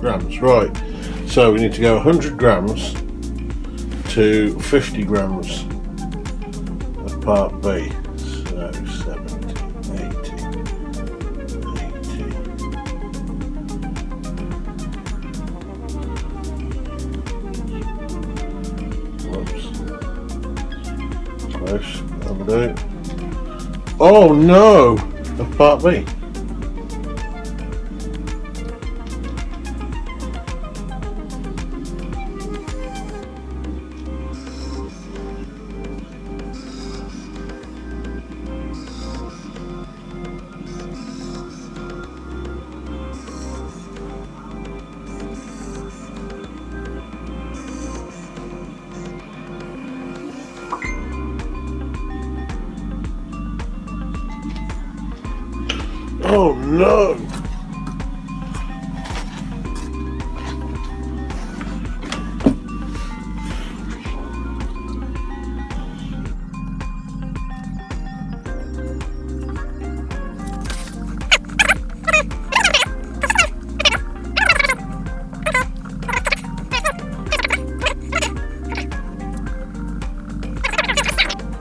grams. Right, so we need to go 100 grams to 50 grams of part B. So 70, 80, 80. Whoops. Close. That'll do. Oh no! Of part B. Oh no!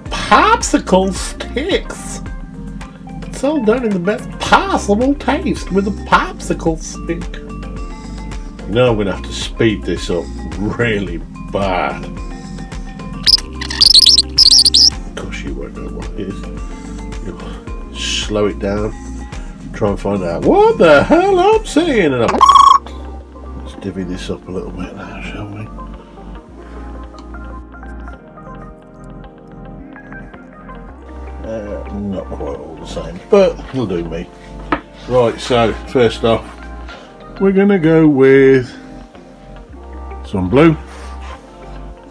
Popsicle sticks! It's all done in the best possible taste with a popsicle stick. Now I'm going to have to speed this up really bad. Of course you won't know what it is. You'll slow it down, try and find out what the hell I'm saying. And let's divvy this up a little bit now, shall we? Not quite all the same, but it'll do me. Right, so first off, we're going to go with some blue.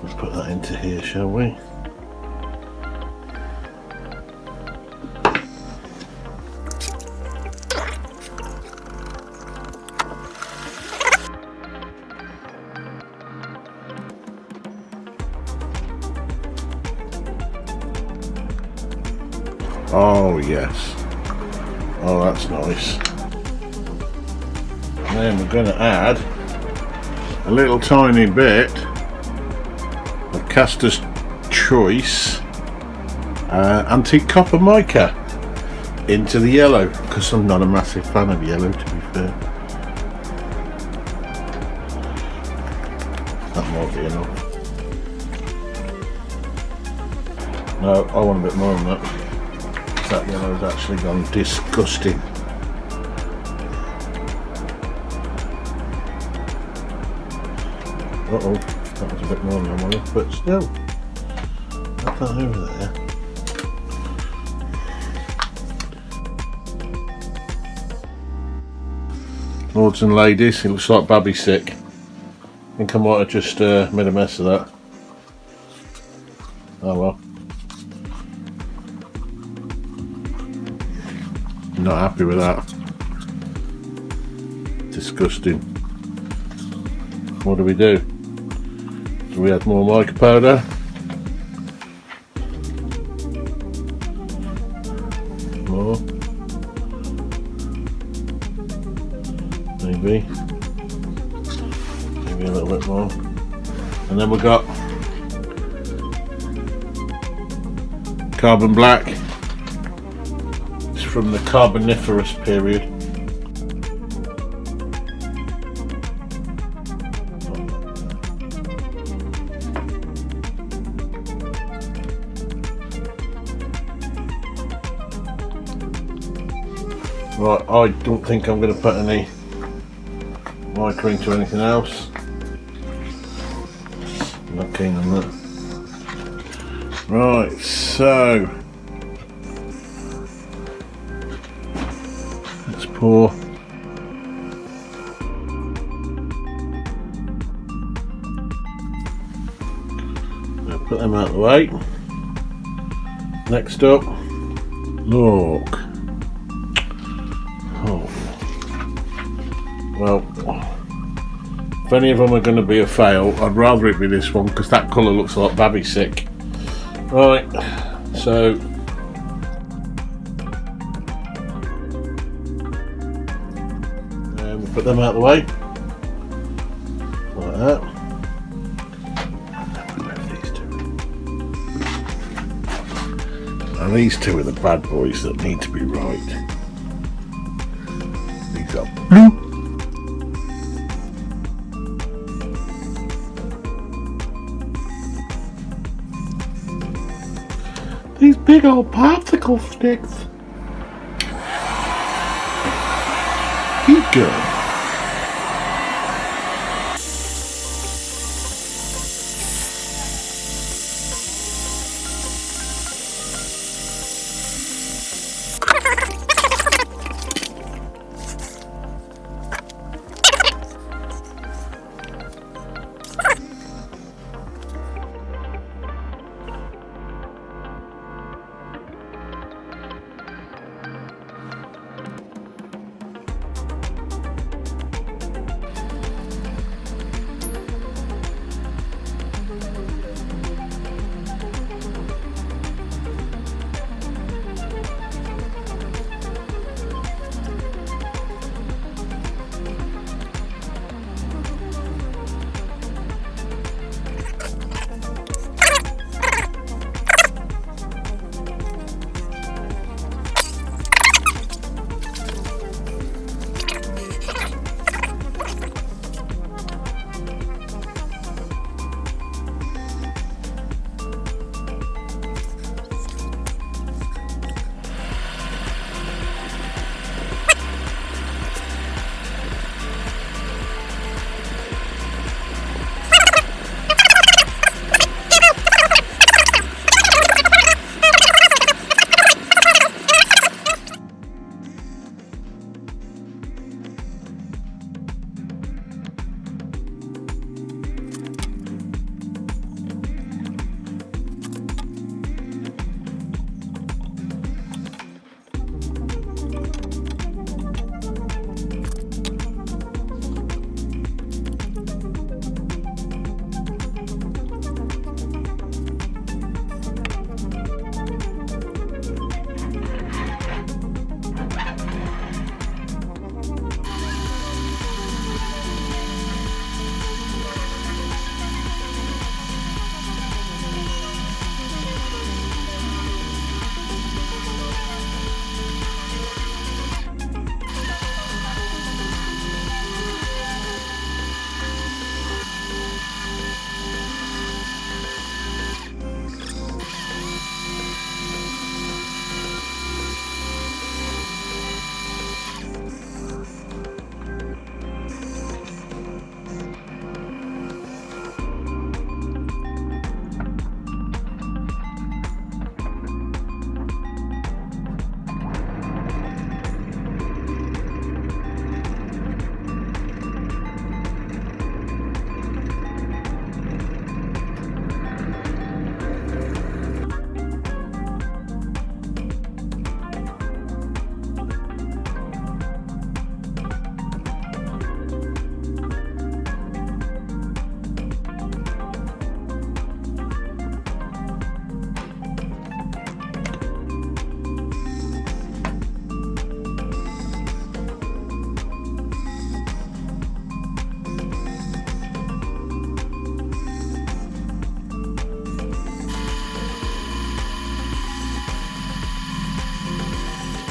Let's put that into here, shall we? Oh yes, oh that's nice. And then we're going to add a little tiny bit of Caster's Choice antique copper mica into the yellow, because I'm not a massive fan of yellow, to be fair. That might be enough. No, I want a bit more than that. That yellow's actually gone disgusting. Uh-oh, that was a bit more than I wanted, but still, put that over there. Lords and ladies, it looks like Babby's sick. I think I might have just made a mess of that. Oh well. Not happy with that. Disgusting. What do? Do we add more mica powder? More? Maybe. Maybe a little bit more. And then we've got carbon black. From the Carboniferous period. Right, I don't think I'm going to put any mica into anything else. I'm not keen on that. Right, so pour I'll put them out of the way. Next up, look. Oh. Well, if any of them are going to be a fail, I'd rather it be this one, because that colour looks like Babby sick. Right, so put them out of the way. like that. Now these two are the bad boys that need to be right. These are blue. These big old popsicle sticks. Keep going.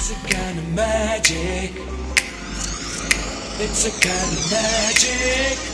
It's a kind of magic. It's a kind of magic.